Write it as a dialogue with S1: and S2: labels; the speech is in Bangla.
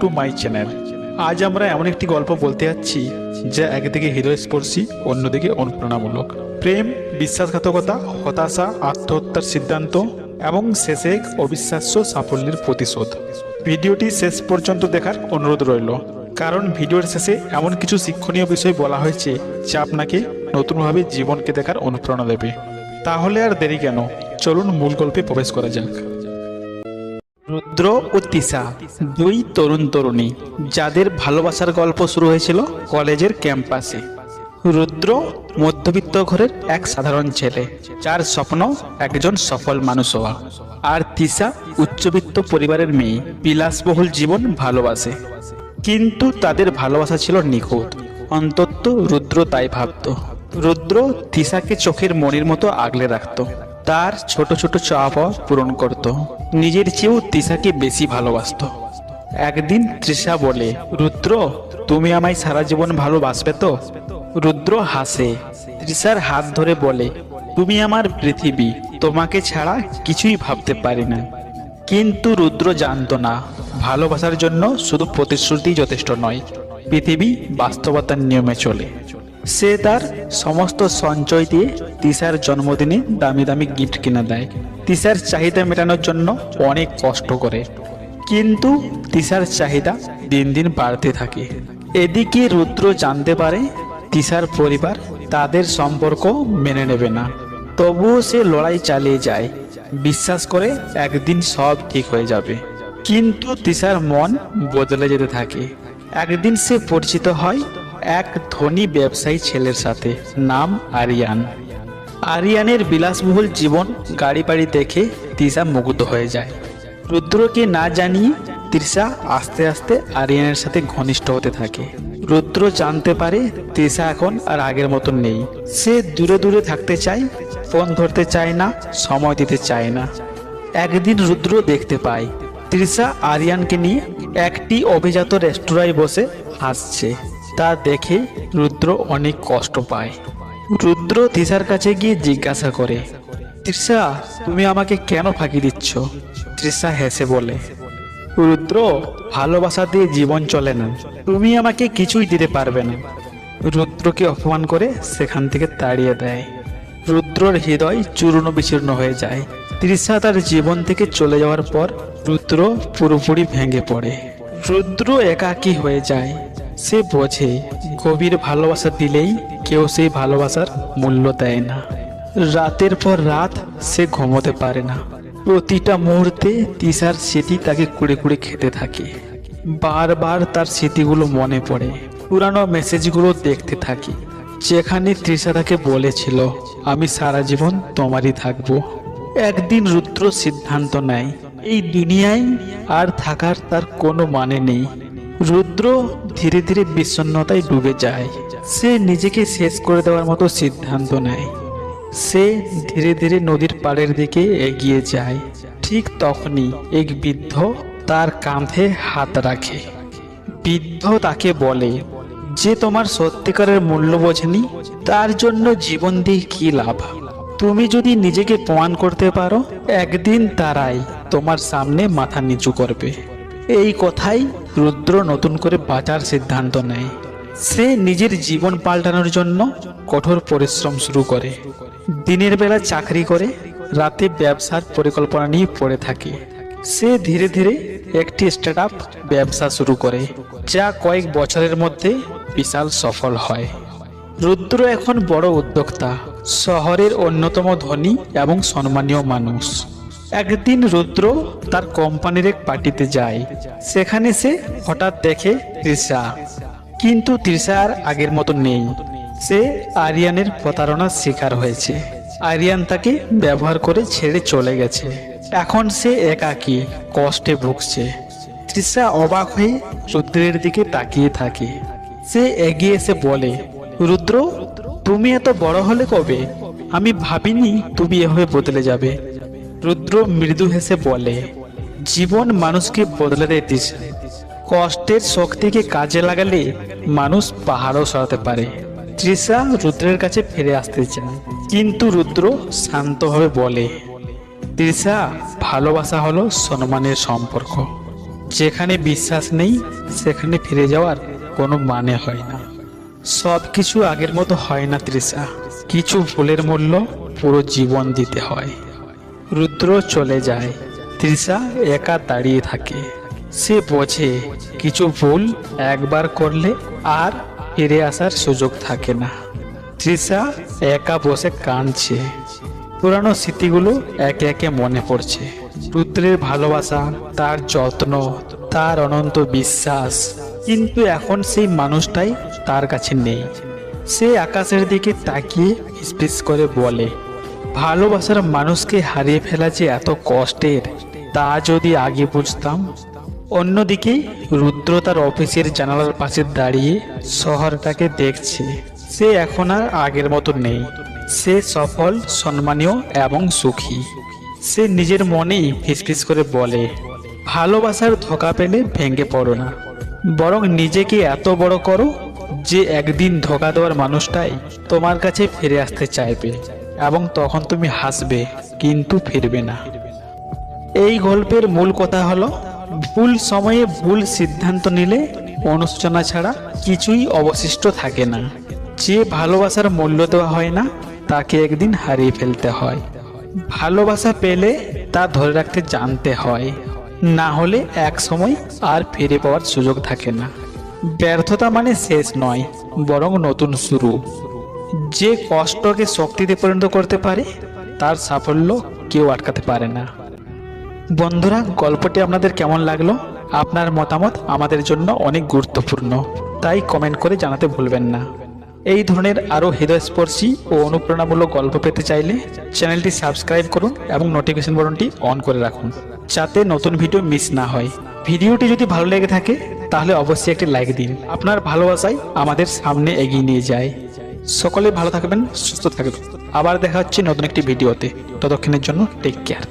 S1: To my channel. আজ আমরা এমন একটি গল্প বলতে যাচ্ছি যা একদিকে হৃদয়স্পর্শী, অন্যদিকে অনুপ্রেরণামূলক। প্রেম, বিশ্বাসঘাতকতা, হতাশা, আত্মহত্যার সিদ্ধান্ত এবং শেষে এক অবিশ্বাস্য সাফল্যের প্রতিশোধ। ভিডিওটি শেষ পর্যন্ত দেখার অনুরোধ রইল, কারণ ভিডিওর শেষে এমন কিছু শিক্ষণীয় বিষয় বলা হয়েছে যা আপনাকে নতুনভাবে জীবনকে দেখার অনুপ্রেরণা দেবে। তাহলে আর দেরি কেন, চলুন মূল গল্পে প্রবেশ করা যাক। রুদ্র ও তিশা দুই তরুণ তরুণী যাদের ভালোবাসার গল্প শুরু হয়েছিল কলেজের ক্যাম্পাসে। রুদ্র মধ্যবিত্ত ঘরের এক সাধারণ ছেলে যার স্বপ্ন একজন সফল মানুষ হওয়া, আর তিশা উচ্চবিত্ত পরিবারের মেয়ে, বিলাসবহুল জীবন ভালোবাসে। কিন্তু তাদের ভালোবাসা ছিল নিখুঁত, অন্তত রুদ্র তাই ভাবত। রুদ্র তিশাকে চোখের মণির মতো আগলে রাখত, তার ছোট ছোট চাওয়া পাওয়া পূরণ করত, নিজের চেয়েও তিশাকে বেশি ভালোবাসত। একদিন তৃষা বলে, রুদ্র, তুমি আমায় সারা জীবন ভালোবাসবে তো? রুদ্র হাসে, তৃষার হাত ধরে বলে, তুমি আমার পৃথিবী, তোমাকে ছাড়া কিছুই ভাবতে পারি না। কিন্তু রুদ্র জানতো না, ভালোবাসার জন্য শুধু প্রতিশ্রুতি যথেষ্ট নয়, পৃথিবী বাস্তবতার নিয়মে চলে। সে তার সমস্ত সঞ্চয় দিয়ে তিশার জন্মদিনে দামি দামি গিফট কিনে দেয়, তিশার চাহিদা মেটানোর জন্য অনেক কষ্ট করে। কিন্তু তিশার চাহিদা দিন দিন বাড়তে থাকে। এদিকে রুদ্র জানতে পারে তিশার পরিবার তাদের সম্পর্ক মেনে নেবে না, তবুও সে লড়াই চালিয়ে যায়, বিশ্বাস করে একদিন সব ঠিক হয়ে যাবে। কিন্তু তিশার মন বদলে যেতে থাকে। একদিন সে পরিচিত হয় এক ধনী ব্যবসায়ী ছেলের সাথে, নাম আরিয়ান। আরিয়ানের বিলাসবহুল জীবন, গাড়ি বাড়ি দেখে তিশা মুগ্ধ হয়ে যায়। রুদ্রকে না জানিয়ে তৃষা আস্তে আস্তে আরিয়ানের সাথে ঘনিষ্ঠ হতে থাকে। রুদ্র জানতে পারে তৃষা এখন আর আগের মতন নেই। সে দূরে দূরে থাকতে চায়, ফোন ধরতে চায় না, সময় দিতে চায় না। একদিন রুদ্র দেখতে পায় তৃষা আরিয়ানকে নিয়ে একটি অভিজাত রেস্তোরাঁয় বসে হাসছে। তা দেখে রুদ্র অনেক কষ্ট পায়। রুদ্র তৃষার কাছে গিয়ে জিজ্ঞাসা করে, তৃষা, তুমি আমাকে কেন ফাঁকি দিচ্ছ? তৃষা হেসে বলে, রুদ্র, ভালোবাসা দিয়ে জীবন চলে না, তুমি আমাকে কিছুই দিতে পারবে না। রুদ্রকে অপমান করে সেখান থেকে তাড়িয়ে দেয়। রুদ্রর হৃদয় চূর্ণ বিচূর্ণ হয়ে যায়। তৃষা তার জীবন থেকে চলে যাওয়ার পর রুদ্র পুরোপুরি ভেঙে পড়ে। রুদ্র একাকী হয়ে যায়। সে বোঝে গভীর ভালোবাসা দিলেই কেউ সেই ভালোবাসার মূল্য দেয় না। রাতের পর রাত সে ঘুমোতে পারে না। প্রতিটা মুহূর্তে তৃষার স্মৃতি তাকে কুড়ে কুড়ে খেতে থাকে। বারবার তার স্মৃতিগুলো মনে পড়ে। পুরানো মেসেজগুলো দেখতে থাকে, যেখানে তৃষা তাকে বলেছিল, আমি সারা জীবন তোমারই থাকবো। একদিন রুদ্র সিদ্ধান্ত নেয়, এই দুনিয়ায় আর থাকার তার কোনো মানে নেই। রুদ্র ধীরে ধীরে বিষণ্ণতায় ডুবে যায়। সে নিজেকে শেষ করে দেওয়ার মতো সিদ্ধান্ত নেয়। সে ধীরে ধীরে নদীর পাড়ের দিকে এগিয়ে যায়। ঠিক তখনই এক বৃদ্ধ তার কাঁধে হাত রাখে। বৃদ্ধ তাকে বলে, যে তোমার সত্যিকারের মূল্য বোঝেনি, তার জন্য জীবন দিয়ে কি লাভ? তুমি যদি নিজেকে প্রমাণ করতে পারো, একদিন তারাই তোমার সামনে মাথা নিচু করবে। এই কথাই রুদ্র নতুন করে বাঁচার সিদ্ধান্ত নেয়। সে নিজের জীবন পাল্টানোর জন্য কঠোর পরিশ্রম শুরু করে। দিনের বেলা চাকরি করে, রাতে ব্যবসার পরিকল্পনা নিয়ে পড়ে থাকে। সে ধীরে ধীরে একটি স্টার্টআপ ব্যবসা শুরু করে, যা কয়েক বছরের মধ্যে বিশাল সফল হয়। রুদ্র এখন বড় উদ্যোক্তা, শহরের অন্যতম ধনী এবং সম্মানীয় মানুষ। একদিন রুদ্র তার কোম্পানির এক পার্টিতে যায়। সেখানে সে হঠাৎ দেখে তৃষা, কিন্তু তৃষা আর আগের মতো নেই। সে আরিয়ানের প্রতারণার শিকার হয়েছে। আরিয়ান তাকে ব্যবহার করে ছেড়ে চলে গেছে। এখন সে একাকী, কষ্টে ভুগছে। তৃষা অবাক হয়ে রুদ্রের দিকে তাকিয়ে থাকে। সে এগিয়ে এসে বলে, রুদ্র, তুমি এত বড় হলে কবে? আমি ভাবিনি তুমি এভাবে বদলে যাবে। রুদ্র মৃদু হেসে বলে, জীবন মানুষকে বদলে দেয় তৃষা। কষ্টের শক্তিকে কাজে লাগালে মানুষ পাহাড়ও সরাতে পারে। তৃষা রুদ্রের কাছে ফিরে আসতে চায়, কিন্তু রুদ্র শান্তভাবে বলে, তৃষা, ভালোবাসা হলো সম্মানের সম্পর্ক। যেখানে বিশ্বাস নেই সেখানে ফিরে যাওয়ার কোনো মানে হয় না। সব কিছু আগের মতো হয় না তৃষা, কিছু ভুলের মূল্য পুরো জীবন দিতে হয়। রুদ্র চলে যায়, তৃষা একা দাঁড়িয়ে থাকে। সে বোঝে কিছু ভুল একবার করলে আর ফিরে আসার সুযোগ থাকে না। তৃষা একা বসে কাঁদছে, পুরানো স্মৃতিগুলো একে একে মনে পড়ছে। রুদ্রের ভালোবাসা, তার যত্ন, তার অনন্ত বিশ্বাস, কিন্তু এখন সেই মানুষটাই তার কাছে নেই। সে আকাশের দিকে তাকিয়ে ফিসফিস করে বলে, ভালোবাসার মানুষকে হারিয়ে ফেলা যে এত কষ্টের, তা যদি আগে বুঝতাম। অন্যদিকে রুদ্র তার অফিসের জানালার পাশে দাঁড়িয়ে শহরটাকে দেখছে। সে এখন আর আগের মতো নেই। সে সফল, সম্মানীয় এবং সুখী। সে নিজের মনেই ফিসফিস করে বলে, ভালোবাসার ধোঁকা পেলে ভেঙে পড়ো না, বরং নিজেকে এত বড় করো যে একদিন ধোঁকা দেওয়ার মানুষটাই তোমার কাছে ফিরে আসতে চাইবে, এবং তখন তুমি হাসবে কিন্তু ফিরবে না। এই গল্পের মূল কথা হলো, ভুল সময়ে ভুল সিদ্ধান্ত নিলে অনুশোচনা ছাড়া কিছুই অবশিষ্ট থাকে না। যে ভালোবাসার মূল্য দেওয়া হয় না তাকে একদিন হারিয়ে ফেলতে হয়। ভালোবাসা পেলে তা ধরে রাখতে জানতে হয়, না হলে এক সময় আর ফিরে পাওয়ার সুযোগ থাকে না। ব্যর্থতা মানে শেষ নয়, বরং নতুন শুরু। যে কষ্টকে শক্তিতে পরিণত করতে পারে তার সাফল্য কেউ আটকাতে পারে না। বন্ধুরা, গল্পটি আপনাদের কেমন লাগলো? আপনার মতামত আমাদের জন্য অনেক গুরুত্বপূর্ণ, তাই কমেন্ট করে জানাতে ভুলবেন না। এই ধরনের আরও হৃদয়স্পর্শী ও অনুপ্রেরণামূলক গল্প পেতে চাইলে চ্যানেলটি সাবস্ক্রাইব করুন এবং নোটিফিকেশন বাটনটি অন করে রাখুন, যাতে নতুন ভিডিও মিস না হয়। ভিডিওটি যদি ভালো লেগে থাকে তাহলে অবশ্যই একটি লাইক দিন। আপনার ভালোবাসাই আমাদের সামনে এগিয়ে নিয়ে যায়। সকলে ভালো থাকবেন, সুস্থ থাকবেন। আবার দেখা হচ্ছে নতুন একটি ভিডিওতে। ততক্ষণের জন্য টেক কেয়ার।